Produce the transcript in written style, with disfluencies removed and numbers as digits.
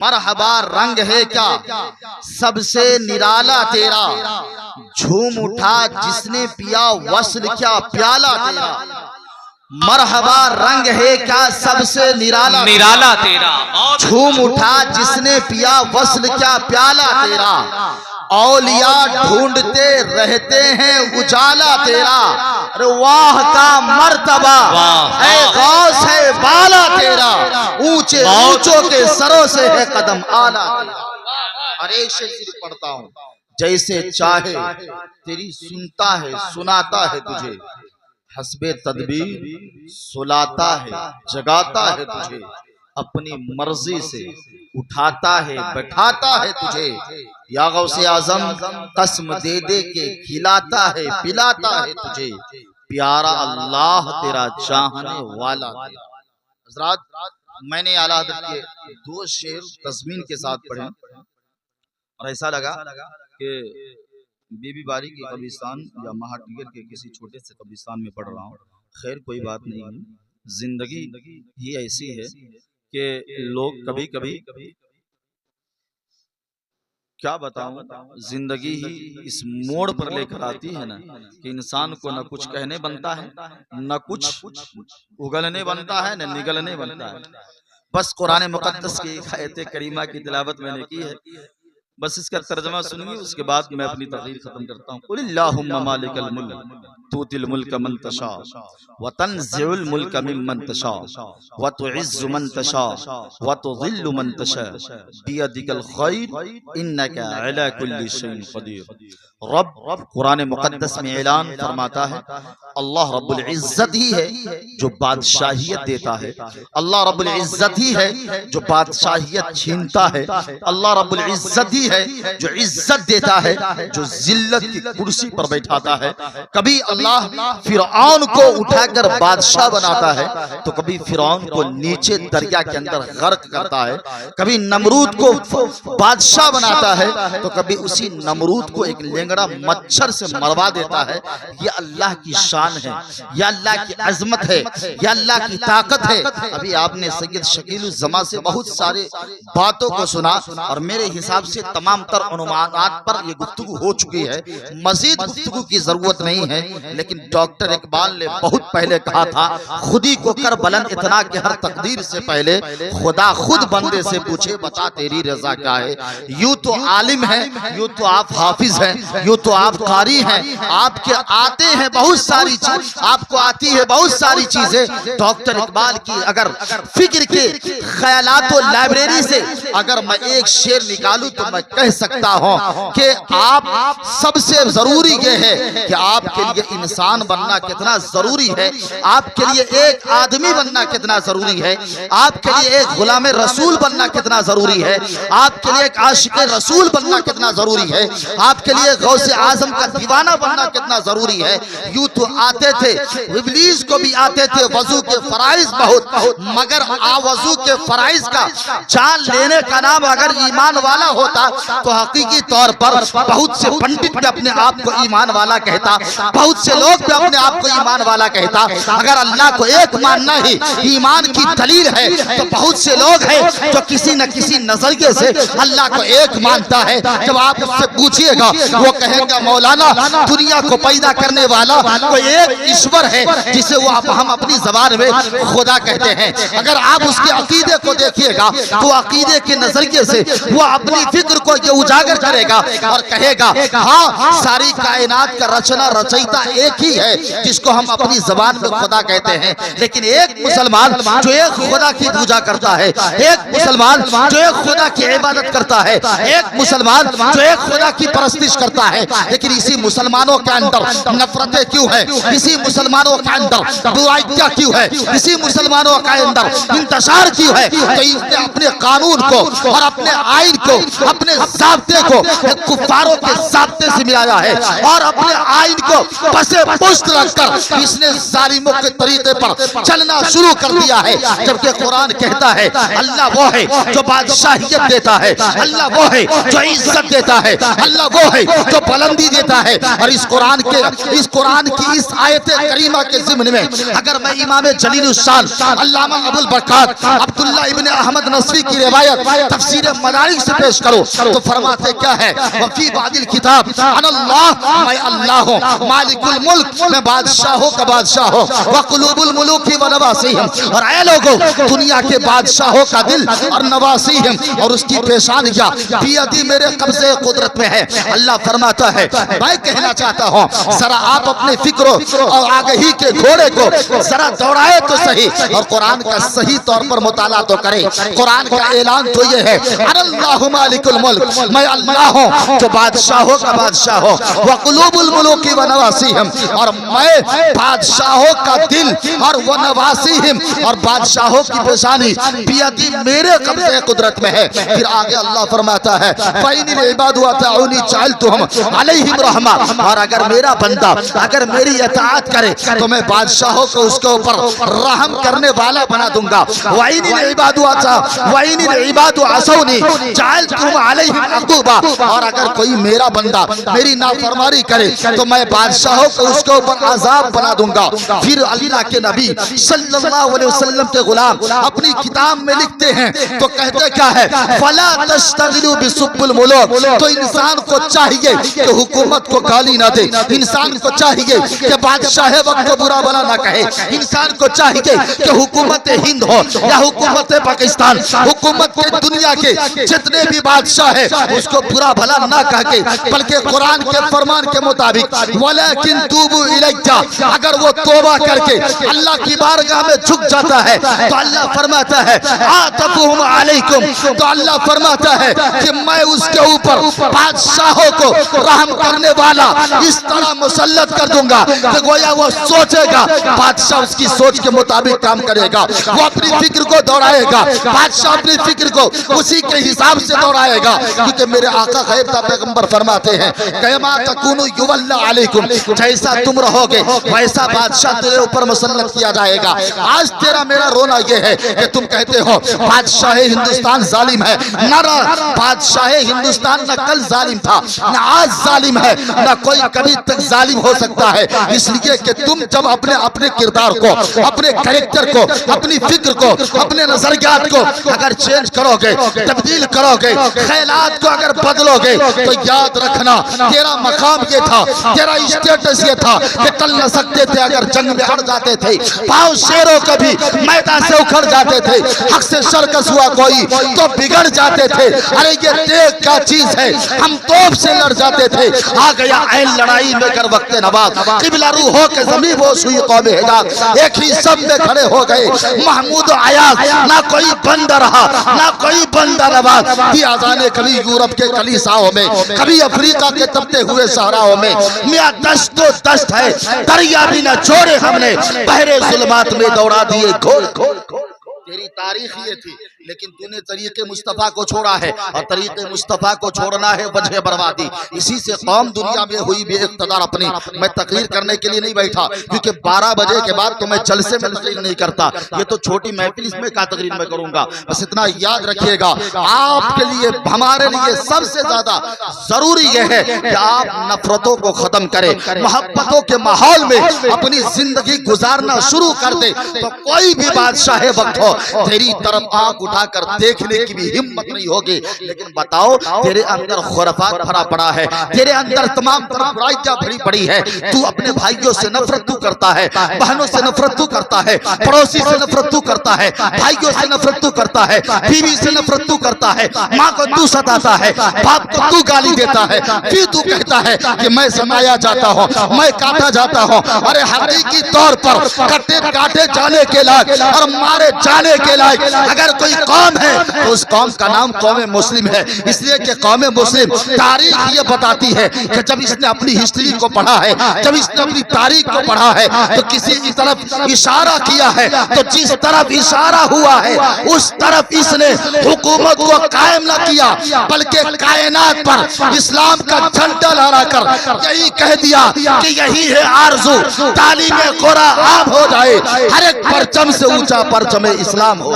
مرحبا رنگ ہے کیا سب سے نرالا تیرا، جھوم اٹھا جس نے پیا وصل کیا پیالہ تیرا۔ مرحبا رنگ ہے کیا سب سے نرالا تیرا، جھوم اٹھا جس نے پیا وصل کیا پیالہ تیرا۔ اولیاء ڈھونڈتے رہتے ہیں اجالا تیرا، واہ کا مرتبہ اے غوث ہے بالا تیرا، اونچے اونچوں کے سروں سے ہے قدم آلا تیرا۔ اور ایک شعر صرف پڑھتا ہوں، جیسے چاہے تیری سنتا ہے سناتا ہے تجھے، حسب تدبیر سلاتا ہے جگاتا ہے تجھے، اپنی مرضی سے اٹھاتا ہے بٹھاتا ہے تجھے، یا غوث اعظم قسم دے دے کے کھلاتا ہے پلاتا ہے تجھے، پیارا اللہ تیرا چاہنے والا تیرا۔ حضرات میں نے اعلیٰ حضرت کے دو شعر تضمین کے ساتھ پڑھے اور ایسا لگا کہ بی بی باری کے قبرستان یا مہاٹگر کے کسی چھوٹے سے قبرستان میں پڑھ رہا ہوں۔ خیر کوئی بات نہیں ہے، زندگی ہی ایسی ہے کہ لوگ کبھی کبھی کیا بتاؤں، زندگی ہی اس موڑ پر لے کر آتی ہے نا کہ انسان کو نہ کچھ کہنے بنتا ہے، نہ کچھ اگلنے بنتا ہے، نہ نگلنے بنتا ہے۔ بس قرآن مقدس کی آیت کریمہ کی تلاوت میں نے کی ہے، بس اس کا ترجمہ سنیے، اس کے بعد میں اپنی تقریر ختم کرتا ہوں۔ قل اللہم مالک الملک تؤتی الملک من تشاء وتنزع الملک ممن تشاء وتعز من تشاء وتذل من تشاء بیدک الخیر انک علی کل شیء قدیر۔ رب قرآن مقدس میں اعلان فرماتا ہے اللہ رب العزت ہی ہے جو بادشاہیت دیتا ہے، اللہ رب العزت ہی ہے جو بادشاہیت چھینتا ہے، اللہ رب العزت ہی ہے جو عزت دیتا ہے، جو ذلت کی کرسی پر بیٹھاتا ہے۔ کبھی اللہ فرعون کو اٹھا کر بادشاہ بناتا ہے تو کبھی فرعون کو نیچے دریا کے اندر غرق کرتا ہے، کبھی نمرود کو بادشاہ بناتا ہے تو کبھی اسی نمرود کو ایک لنگڑا مچھر سے مروا دیتا ہے۔ یہ اللہ کی شان ہے، یہ اللہ کی عظمت ہے، یہ اللہ کی طاقت ہے۔ ابھی آپ نے سید شکیل الزما سے بہت سارے باتوں کو سنا اور میرے حساب سے تمام تر عنوانات پر یہ گفتگو ہو چکی ہے، مزید گفتگو کی ضرورت نہیں ہے۔ لیکن ڈاکٹر اقبال نے بہت پہلے کہا تھا خودی کو کر بلند اتنا کہ ہر تقدیر سے پہلے خدا خود بندے سے پوچھے بتا تیری رضا کیا ہے۔ یوں تو عالم ہے، یوں تو آپ حافظ ہیں، یوں تو آپ قاری ہیں، آپ کے آتے ہیں بہت ساری چیز، آپ کو آتی ہے بہت ساری چیزیں۔ ڈاکٹر اقبال کی اگر فکر کے خیالات و لائبریری سے اگر میں ایک شعر نکالوں تو میں کہہ سکتا ہوں کہ آپ سب سے ضروری یہ ہے کہ آپ کے لیے انسان بننا کتنا ضروری ہے، آپ کے لیے ایک آدمی بننا کتنا ضروری ہے، آپ کے لیے ایک غلام رسول بننا کتنا ضروری ہے، آپ کے لیے ایک عاشق رسول بننا کتنا ضروری ہے، آپ کے لیے غوث اعظم کا دیوانہ بننا کتنا ضروری ہے۔ یوں تو آتے تھے ابلیس کو بھی آتے تھے وضو کے فرائض بہت، مگر وضو کے فرائض کا جان لینے کا نام اگر ایمان والا ہوتا تو حقیقی طور پر بہت سے پنڈت بھی اپنے آپ کو ایمان والا کہتا، بہت سے لوگ بھی اپنے آپ کو ایمان والا کہتا۔ اگر اللہ کو ایک ماننا ہی ایمان کی دلیل ہے تو بہت سے لوگ ہیں جو کسی نہ کسی نظریے سے اللہ کو ایک مانتا ہے۔ جب آپ اس سے پوچھئے گا وہ کہیں گا مولانا دنیا کو پیدا کرنے والا کوئی ایک ایشور ہے جسے وہ ہم اپنی زبان میں خدا کہتے ہیں۔ اگر آپ اس کے عقیدے کو دیکھیے گا تو عقیدے کے نظریے سے وہ اپنی فکر کو یہ اجاگر کرے گا اور کہے گا ہاں ساری کائنات کا رچنا رچیتا ایک ہی ہے جس کو ہم اپنی زبان میں خدا کہتے ہیں۔ لیکن ایک مسلمان جو ایک خدا کی پوجا کرتا ہے، ایک مسلمان جو ایک خدا کی عبادت کرتا ہے، ایک مسلمان جو ایک خدا کی پرستش کرتا ہے، لیکن اسی مسلمانوں کے اندر نفرتیں کیوں ہیں، اسی مسلمانوں کے اندر برائیاں کیوں ہے، اسی مسلمانوں کے اندر انتشار کیوں ہے؟ تو اس نے اپنے قانون کو اور اپنے آئین کو اپنے ضابطے کو کفاروں کے ضابطے سے ملایا ہے اور اپنے آئین کو پس پشت رکھ کر اس نے ظالموں کے طریقے پر چلنا شروع کر دیا ہے۔ جبکہ قرآن کہتا ہے اللہ وہ ہے جو بادشاہیت دیتا ہے، اللہ وہ ہے جو عزت دیتا ہے، اللہ وہ ہے جو بلندی دیتا ہے. اور اس قرآن کی اس آیت کریمہ کے ضمن میں اگر میں امام جلیل الشان علامہ ابو البرکات عبداللہ ابن احمد نصفی کی روایت تفسیر مدارک سے پیش کرو تو فرماتے کیا ہے؟ وفی بعد الکتاب انا اللہ، میں اللہ ہوں، مالک الملک، میں بادشاہوں کا بادشاہ ہوں، وقلوب الملوک و نواسیہم، اور اے لوگوں دنیا کے بادشاہوں کا دل اور نواسیہم اور اس کی پیشانیاں بیدی میرے قبضے قدرت میں ہے. اللہ فرماتا ہے میں کہنا چاہتا ہوں ذرا آپ اپنے فکر اور آگہی کے گھوڑے کو ذرا دوڑائے تو صحیح، اور قرآن کا صحیح طور پر مطالعہ تو کرے. قرآن کا اعلان تو یہ ہے انا اللہ مالک الملک، میں اللہ ہوں جو بادشاہوں کا بادشاہ ہوں، وقلوب الملوک و نواسیہم، اور میں بادشاہوں کا دل اور وہ نواسیہم اور بادشاہوں کی پیشانی بیدی میرے قبضے قدرت میں ہے. پھر آگے اللہ فرماتا ہے فَإِنِ الْعِبَادُ وَتَعُونِي جَعَلْتُهُمْ عَلَيْهِمْ رَحْمَةً، اور اگر میرا بندہ اگر میری اطاعت کرے تو میں بادشاہوں کو اس کے اوپر رحم کرنے والا بنا دوں گا. وَإِنِ الْعِبَادُ عَصَوْنِي جَعَلْتُهُمْ عَلَيْهِمْ عُقُوبَةً، اور اگر کوئی میرا بندہ میری نافرمانی کرے تو میں بادشاہوں کو اس کے اوپر عذاب بنا دوں گا. پھر اللہ کے نبی صلی اللہ علیہ وسلم کے غلام اپنی کتاب میں لکھتے ہیں تو کہتے کیا ہے فَلَا تَشْتَغِلُوا بِسُبِّ الْمُلُوكِ، تو انسان کو چاہیے کہ حکومت کو گالی نہ دے، انسان کو چاہیے کہ بادشاہ وقت کو برا بلا نہ کہے، انسان کو چاہیے کہ حکومت ہند ہو یا حکومت پاکستان، حکومت کے دنیا کے جتنے بھی بادشاہ ہیں اس کو برا بھلا نہ کہہ کے بلکہ قرآن کے فرمان کے مطابق وَلَكِن تُوبُوا إِلَيَّ، اگر وہ توبہ کر کے اللہ کی بارگاہ میں جھک جاتا ہے تو اللہ فرماتا ہے آتَفُهُمْ عَلَيْكُمْ، تو اللہ فرماتا ہے کہ میں اس کے اوپر بادشاہوں کو رحم کرنے والا اس طرح مسلط کر دوں گا کہ گویا وہ سوچے گا بادشاہ اس کی سوچ کے مطابق کام کرے گا، وہ اپنی فکر کو دوڑائے گا، بادشاہ اپنی فکر کو اسی کے حساب سے دوڑائے گا. کیونکہ میرے آقا غیب تا پیغمبر فرماتے ہیں کما تکونوا یولی علیکم، جیسا تم رہو گے ویسا بادشاہ تیرے اوپر مسلط کیا جائے گا. آج تیرا میرا رونا یہ ہے کہ تم کہتے ہو بادشاہ ہندوستان ظالم ہے، نہ بادشاہ ہندوستان نہ کل ظالم تھا نہ آج ظالم ہے نہ کوئی کبھی تک ظالم ہو سکتا ہے. اس لیے کہ تم جب اپنے کردار کو، اپنے کریکٹر کو، اپنی فکر کو، اپنے نظریات کو اگر چینج کرو گے، تبدیل کرو گے، خیالات کو اگر بدلو گے تو یاد رکھنا تیرا مقام یہ تھا، تیرا اسٹیٹس یہ تھا کہ کل نہ سکتے تھے اگر جنگ میں اڑ جاتے تھے، پاؤں شیروں کبھی میدان سے اکھڑ جاتے تھے، حق سے شرکس ہوا کوئی تو بگڑ جاتے تھے. ارے یہ دیکھ کا چیز ہے، ہم توپ سے لڑ جاتے تھے، آ گیا عین لڑائی میں کر وقت نواز، قبلہ روح ہو کے زمین بوس ہوئی قوم حجاز، ایک ہی سب میں کھڑے ہو گئے محمود و عیاض، نہ کوئی بندہ رہا نہ کوئی بندہ نواز. یہ آزانے کبھی یورپ کے کلیساؤں میں، کبھی افریقہ کے تپتے ہوئے صحراؤں میں، میاں دشت و دشت ہے، دریا بھی نہ چھوڑے ہم نے، بحر ظلمات میں دوڑا دیے گھوڑ. تیری تاریخ یہ تھی لیکن تو نے طریق مصطفیٰ کو چھوڑا ہے، اور طریق مصطفیٰ کو چھوڑنا ہے وجہ بربادی. اسی سے قوم دنیا میں ہوئی بے اقتدار. اپنی میں تقریر کرنے کے لیے نہیں بیٹھا کیونکہ 12 بجے کے بعد تو میں جلسے میں تقریر نہیں کرتا، یہ تو چھوٹی محفل اس میں کا تقریر میں کروں گا. بس اتنا یاد رکھیے گا آپ کے لیے ہمارے لیے سب سے زیادہ ضروری یہ ہے کہ آپ نفرتوں کو ختم کریں، محبتوں کے ماحول میں اپنی زندگی گزارنا شروع کر دیں. تو کوئی بھی بادشاہ وقت ہو تیری طرف آنکھ اٹھا کر دیکھنے کی بھی ہمت نہیں ہوگی. لیکن بتاؤ تیرے اندر خرافات بھرا پڑا ہے، تیرے اندر تمام طرح برائیاں بھری پڑی ہے. تو اپنے بھائیوں سے نفرت تو کرتا ہے، بہنوں سے نفرت تو کرتا ہے، پڑوسی سے نفرت تو کرتا ہے، بھائیوں سے نفرت تو کرتا ہے، بیوی سے نفرت تو کرتا ہے، ماں کو تو ستاتا ہے، باپ کو تو گالی دیتا ہے، پھر تو کہتا ہے کہ میں سمایا جاتا ہوں، میں کاٹا جاتا ہوں. ارے حقیقی طور پر کاٹے جانے کے لائق اور مارے جانے کے لائق اگر کوئی قوم ہے تو اس قوم کا نام قوم مسلم ہے. اس لیے کہ قوم مسلم تاریخ یہ بتاتی ہے کہ جب اس نے اپنی ہسٹری کو پڑھا ہے، جب اس نے اپنی تاریخ کو پڑھا ہے تو کسی کی طرف اشارہ کیا ہے تو جس طرف اشارہ ہوا ہے اس طرف اس نے حکومت کو قائم نہ کیا بلکہ کائنات پر اسلام کا جھنڈا لہرا کر یہی کہہ دیا کہ یہی ہے آرزو تعلیم قرآن عام ہو جائے، ہر ایک پرچم سے اونچا پرچم اسلام ہو.